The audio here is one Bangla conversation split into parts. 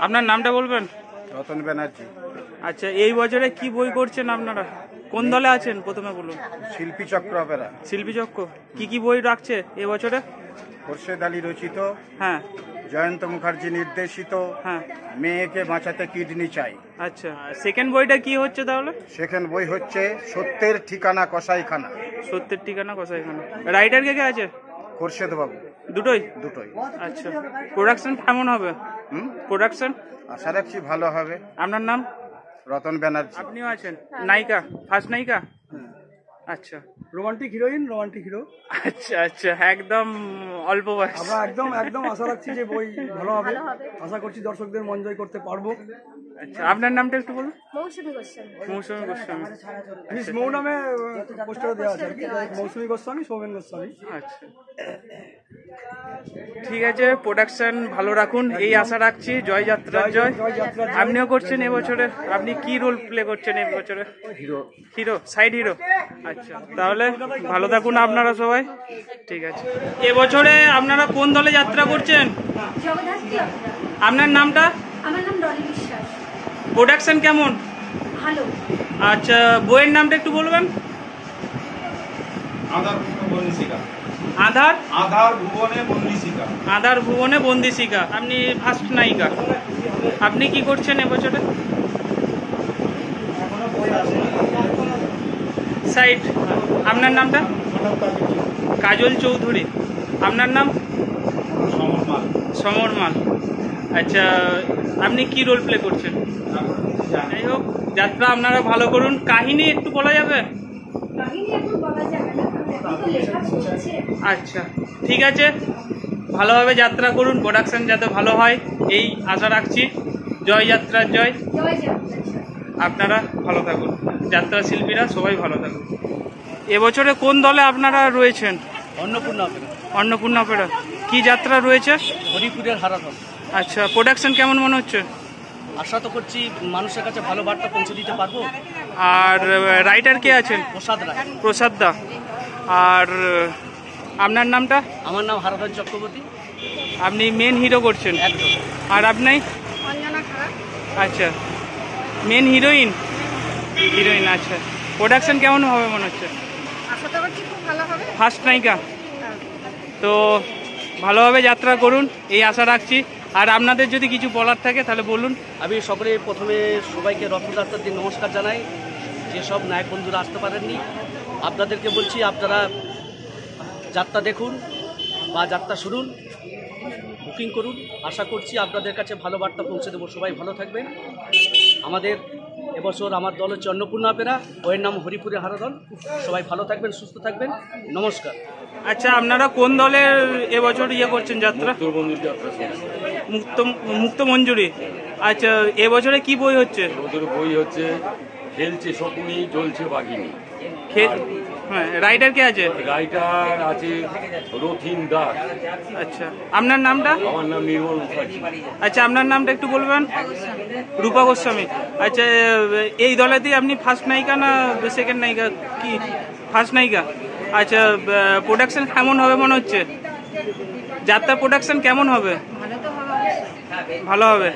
আপনার নামটা বলবেন? রতন ব্যানার্জি। আচ্ছা, এই বছরে কি বই করছেন আপনারা? কোন দলে আছেন প্রথমে বলুন। শিল্পী চক্র অপেরা। শিল্পী চক্র কি কি বই রাখছে এবছরে? খোরশেদ আলী রচিত, হ্যাঁ। জয়ন্ত মুখার্জি নির্দেশিত হ্যাঁ। মেয়েকে বাঁচাতে কিডনি চাই। আচ্ছা, সেকেন্ড বইটা কি হচ্ছে তাহলে? সেকেন্ড বই হচ্ছে সত্যের ঠিকানা কসাইখানা। সত্যের ঠিকানা কসাইখানা। রাইটার কে কে আছে? খোরশেদ বাবু। দুটোই? দুটোই। আচ্ছা, প্রোডাকশন কেমন হবে? প্রোডাকশন আশা রাখছি ভালো হবে। আপনার নাম? রতন ব্যানার্জি। আপনিও আছেন নায়িকা, ফার্স্ট নায়িকা? আচ্ছা, রোমান্টিক হিরোইন, রোমান্টিক হিরো। আচ্ছা আচ্ছা, একদম অল্প বয়স। আমরা একদম আশা রাখছি যে বই ভালো হবে। আশা করছি দর্শকদের মন জয় করতে পারবো। আচ্ছা, আপনার নামটা একটু বলুন। মৌসুমী গোস্বামী। মৌসুমী গোস্বামী। মিস মৌ নামে পোস্টারে দেওয়া আছে আর কি। মৌসুমী গোস্বামী, সৌমেন গোস্বামী। আচ্ছা, ঠিক আছে, প্রোডাকশন ভালো রাখুন এই আশা রাখছি। জয় যাত্রা জয়। আপনিও করছেন এবছরে? আপনি কি রোল প্লে করছেন এবছরে? হিরো। Hero, side hero. আচ্ছা, তাহলে ভালো থাকুন আপনারা সবাই। ঠিক আছে, এবছরে আপনারা কোন দলে যাত্রা করছেন? আপনার নামটা? আমার নাম ডলি বিশ্বাস। প্রোডাকশন কেমন? ভালো। আচ্ছা, বইয়ের নামটা একটু বলবেন? আধার আধার ভুবনে বন্দিশিকা। আপনি ফার্স্ট নায়িকা। আপনি কি করছেন এবছরে? সাইড। আপনার নামটা? কাজল চৌধুরী। আপনার নাম? সমর মাল। আচ্ছা, আপনি কি রোল প্লে করছেন? যাই হোক, যাত্রা আপনারা ভালো করুন। কাহিনী একটু বলা যাবে? আচ্ছা, ঠিক আছে, ভালোভাবে যাত্রা করুন, প্রোডাকশন যাতে ভালো হয় এই আশা রাখছি। জয় যাত্রা জয়। আপনারা ভালো থাকুন, যাত্রা শিল্পীরা সবাই ভালো থাকুন। এবছরে কোন দলে আপনারা রয়েছেন? অন্নপূর্ণা অপেরা। অন্নপূর্ণা অপেরা। কি যাত্রা রয়েছে? হরিপুরের হারাধন। আচ্ছা, প্রোডাকশন কেমন মনে হচ্ছে? আশা তো করছি মানুষের কাছে ভালো বার্তা পৌঁছে দিতে পারবো। আর রাইটার কে আছেন? প্রসাদ রায়। প্রসাদ দা। আর আপনার নামটা? আমার নাম হারাধন চক্রবর্তী। আপনি মেন হিরো করছেন? একদম। আর আপনি? অঞ্জনা খারাপ। আচ্ছা, মেন হিরোইন? হিরোইন। আচ্ছা, প্রোডাকশন কেমন হবে মনে হচ্ছে? আশা তো করছি খুব ভালো হবে। ফার্স্ট নায়িকা তো ভালোভাবে যাত্রা করুন এই আশা রাখছি। আর আপনাদের যদি কিছু বলার থাকে তাহলে বলুন। আমি প্রথমে সবাইকে রথযাত্রার দিন নমস্কার জানাই। যেসব নায়ক বন্ধুরা আসতে পারেননি আপনাদেরকে বলছি, আপনারা যাত্রা দেখুন বা যাত্রা শুনুন, বুকিং করুন। আশা করছি আপনাদের কাছে ভালো বার্তা পৌঁছে দেবো। সবাই ভালো থাকবেন। আমাদের এবছর আমার দল হচ্ছে অন্নপূর্ণা অপেরা, বইয়ের নাম হরিপুরের হারাধন। সবাই ভালো থাকবেন, সুস্থ থাকবেন, নমস্কার। আচ্ছা, আপনারা কোন দলের এবছর করছেন যাত্রা? মুক্ত মঞ্জুরি। আচ্ছা, এবছরে কি বই হচ্ছে? বই হচ্ছে খেলছে শকুনি, জ্বলছে বাঘিনী। হ্যাঁ, রাইটার কে আছে? রাইটার আছে রথিন দাস। আচ্ছা, আপনার নামটা? আমার নাম নির্মল মুখার্জি। আচ্ছা, আপনার নামটা একটু বলবেন? রূপা গোস্বামী। আচ্ছা, এই দলেতেই আপনি ফার্স্ট নায়িকা না সেকেন্ড নায়িকা? কি ফার্স্ট নায়িকা? আচ্ছা, প্রোডাকশন কেমন হবে মনে হচ্ছে? যাত্রা প্রোডাকশন কেমন হবে? ভালো হবে।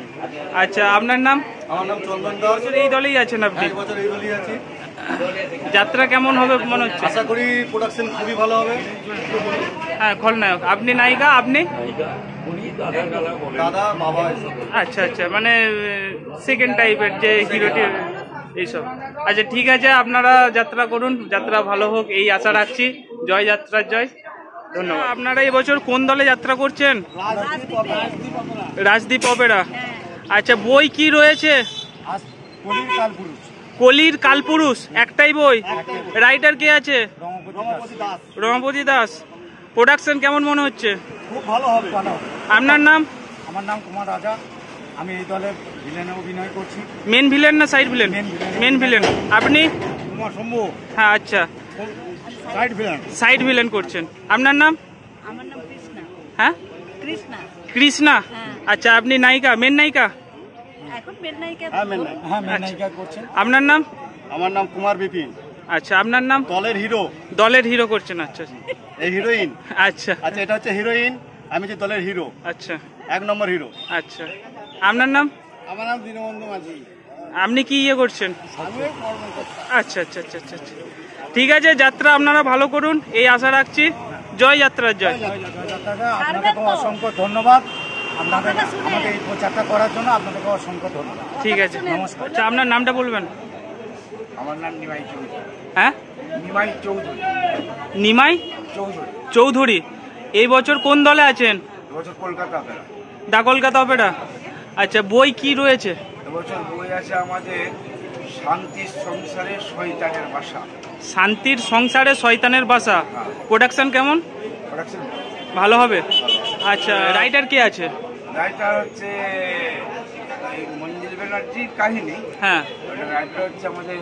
আচ্ছা, আপনার নাম? আমার নাম চন্দন দাস। এই দলেই আছেন আপনি? বছর এই দলই আছি। যাত্রা কেমন হবে মনে হচ্ছে? আশা করি প্রোডাকশন খুবই ভালো হবে। হ্যাঁ, খলনায়ক। আপনি নায়িকা? আপনি? দাদা বাবা। আচ্ছা আচ্ছা, মানে সেকেন্ড টাইপের যে হিরোটি এইসব। আচ্ছা, ঠিক আছে, আপনারা যাত্রা করুন, যাত্রা ভালো হোক এই আশা রাখছি। জয় যাত্রা জয়। ধন্যবাদ। আপনারা এবছর কোন দলে যাত্রা করছেন? রাজদীপ অপেরা। আচ্ছা, বই কি রয়েছে? কলির কালপুরুষ। একটাই বই? রাইটার কে আছে? রমাপতি দাস। প্রোডাকশন কেমন মনে হচ্ছে? খুব ভালো হবে। আপনার নাম? আমার নাম কুমার রাজা। আমি এই দলে ভিলেনে অভিনয় করছি। মেন ভিলেন না সাইড ভিলেন? Main villain. আপনি? কুমার শম্ভু। হ্যাঁ, আচ্ছা, সাইড ভিলেন। সাইড ভিলেন করছেন। আপনার নাম? আমার নাম কৃষ্ণা। হ্যাঁ, কৃষ্ণা। কৃষ্ণা। আচ্ছা, আপনি নায়িকা, মেন নায়িকা? এখন মেন নায়িকা। হ্যাঁ, মেন নায়িকা করছেন। আপনার নাম? আমার নাম কুমার বিপিন। আচ্ছা, আপনার নাম? দলের হিরো। দলের হিরো করছেন। আচ্ছা। এই হিরোইন। আচ্ছা আচ্ছা, এটা হচ্ছে হিরোইন, আমি যে দলের হিরো। আচ্ছা। 1 নম্বর হিরো। আচ্ছা। আপনার নাম? আমার নাম দীনবন্ধু মাঝি। আপনি কি ইয়ে করছেন? আমি কর্মকর্তা। আচ্ছা আচ্ছা আচ্ছা আচ্ছা আচ্ছা ঠিক আছে, যাত্রা আপনারা ভালো করুন এই আশা রাখছি। জয় যাত্রার জয়। আপনাদেরকে অসংখ্য ধন্যবাদ। আপনাদের আমাকে এই প্রচারটা করার জন্য আপনাদেরকে অসংখ্য ধন্যবাদ। ঠিক আছে, নমস্কার। আচ্ছা আপনার নামটা বলবেন? আমার নাম নিমাই চৌধুরী। হ্যাঁ, নিমাই চৌধুরী। নিমাই চৌধুরী। চৌধুরী। এই বছর কোন দলে আছেন? এবছর কলকাতা অপেরা। দা কলকাতা অপেরা। আচ্ছা, বই কি রয়েছে? এবছর বই আছে আমাদের শান্তির সংসারে শয়তানের বাসা। শান্তির সংসারে শয়তানের বাসা। প্রোডাকশন কেমন? প্রোডাকশন ভালো হবে। আচ্ছা, রাইটার কে আছে? রাইটার হচ্ছে এই মঞ্জিল ব্যানার্জির কাহিনী। হ্যাঁ, ওটা রাইটার হচ্ছে আমাদের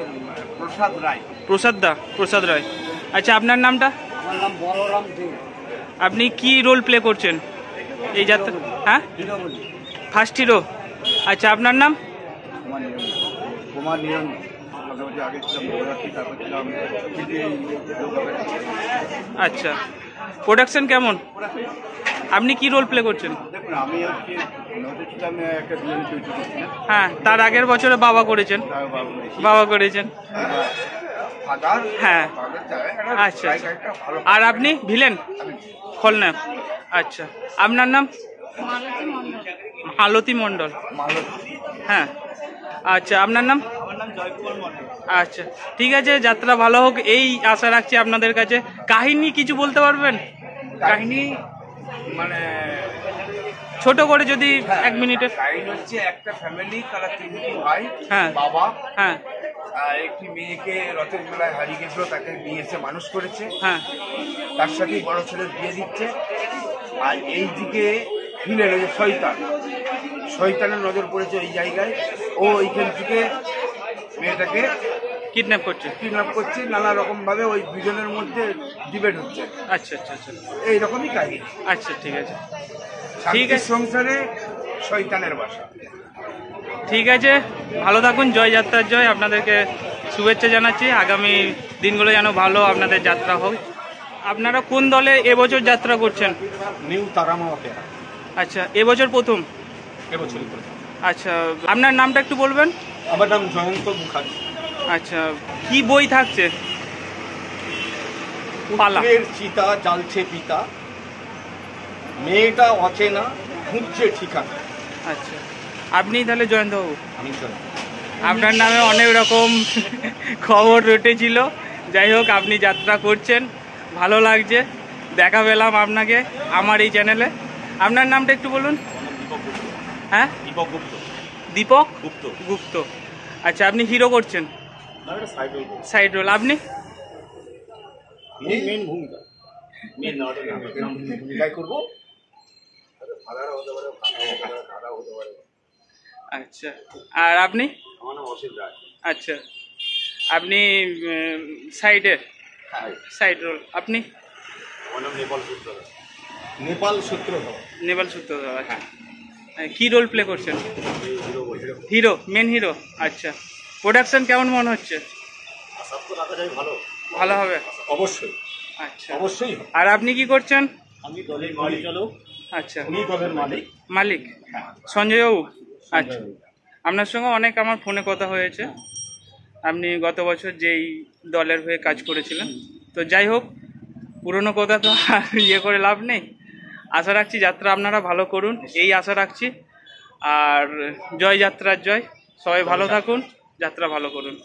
প্রসাদ রায়। প্রসাদ রায়। আচ্ছা, আপনার নামটা? আমার নাম বলরাম দে। আপনি কি রোল প্লে করছেন এই যাত্রা? হ্যাঁ, ফার্স্ট হিরো। আচ্ছা, আপনার নাম? কুমার নিরঞ্জন। মোটামুটি আগে ছিলাম বৈরাটি, তারপর ছিলাম আচ্ছা, প্রোডাকশন কেমন? আপনি কি রোল প্লে করছেন? দেখুন, আমি হচ্ছে নদী ছিলাম একটা ভিলেন চরিত্র করছিলাম। হ্যাঁ, তার আগের বছরে বাবা করেছেন। ফাদার। হ্যাঁ, ফাদার চায় আচ্ছা, আচ্ছা। একটা ভালো। আর আপনি ভিলেন খলনায়ক। আচ্ছা, আপনার নাম? মালতী মণ্ডল। আলতী মণ্ডল। মালতী। হ্যাঁ, আচ্ছা, আপনার নাম? আমার নাম জয়কুমার মণ্ডল। আচ্ছা, ঠিক আছে, যাত্রা ভালো হোক এই আশা রাখছি আপনাদের কাছে। কাহিনী কিছু বলতে পারবেন? কাহিনী মানে ছোট করে যদি 1 মিনিটের। কাহিনী হচ্ছে একটা ফ্যামিলি, তারা 3টি ভাই। হ্যাঁ। বাবা হ্যাঁ আর একটি মেয়েকে রথের মেলায় হারিয়ে গেছিল, তাকে নিয়ে এসে মানুষ করেছে। হ্যাঁ তার সাথেই বড় ছেলের বিয়ে দিচ্ছে। আর এই দিকে ভিলেন ওই যে শয়তানের নজর পড়েছে এই জায়গায়। ও এইখান থেকে মেয়েটাকে কিডন্যাপ করছে। কিডন্যাপ করছে, নানা রকম ভাবে ওই দুজনের মধ্যে ডিবেট হচ্ছে। আচ্ছা আচ্ছা আচ্ছা এইরকমই কাহিনী। আচ্ছা, ঠিক আছে। শান্তির সংসারে শয়তানের বাসা। ঠিক আছে, ভালো থাকুন। জয় যাত্রার জয়। আপনাদেরকে শুভেচ্ছা জানাচ্ছি। আগামী দিনগুলো যেন ভালো আপনাদের যাত্রা হোক। আপনারা কোন দলে এবছর যাত্রা করছেন? New Tara Maa Opera. আচ্ছা, এবছর প্রথম? এবছরই প্রথম। আচ্ছা, আপনার নামটা একটু বলবেন? আমার নাম জয়ন্ত মুখার্জি। আচ্ছা, কি বই থাকছে? পালা। পুত্রের চিতা জ্বালছে পিতা, মেয়েটা অচেনা খুঁজছে ঠিকানা। আচ্ছা, আপনি তাহলে জয়ন্তবাবু? আমি আপনার নামে অনেক রকম খবর রটেছিল। যাই হোক, আপনি যাত্রা করছেন, ভালো লাগছে। দেখা পেলাম আপনাকে আমার এই চ্যানেলে। আপনার নামটা একটু বলুন। হ্যাঁ, দীপক গুপ্ত। দীপক গুপ্ত। গুপ্ত। আচ্ছা, আপনি হিরো করছেন? Side role. আপনি? মেন ভূমিকা। মেন ভূমিকায় করবো। আচ্ছা, আর আপনি? আমার নাম অসিত রায়। আচ্ছা, আপনি সাইডে সাইড রোল। আপনি? আমার নাম নেপাল সূত্রধর। নেপাল সূত্রধর। নেপাল সূত্রধর। আচ্ছা, কি রোল প্লে করছেন? Hero, main hero. আচ্ছা, প্রোডাকশন কেমন মনে হচ্ছে? আশা তো রাখা যায় ভালো। ভালো হবে? অবশ্যই, আচ্ছা, অবশ্যই। আর আপনি কি করছেন? আমি দলের মালিক। চলো। আচ্ছা, উনি দলের মালিক। মালিক সঞ্জয় বাবু। আচ্ছা, আপনার সঙ্গে অনেক আমার ফোনে কথা হয়েছে। আপনি গত বছর যেই দলের হয়ে কাজ করেছিলেন। তো যাই হোক, পুরনো কথা তো আর ইয়ে করে লাভ নেই। আশা রাখছি যাত্রা আপনারা ভালো করুন এই আশা রাখছি। আর জয় যাত্রার জয়। সবাই ভালো থাকুন, যাত্রা ভালো করুন।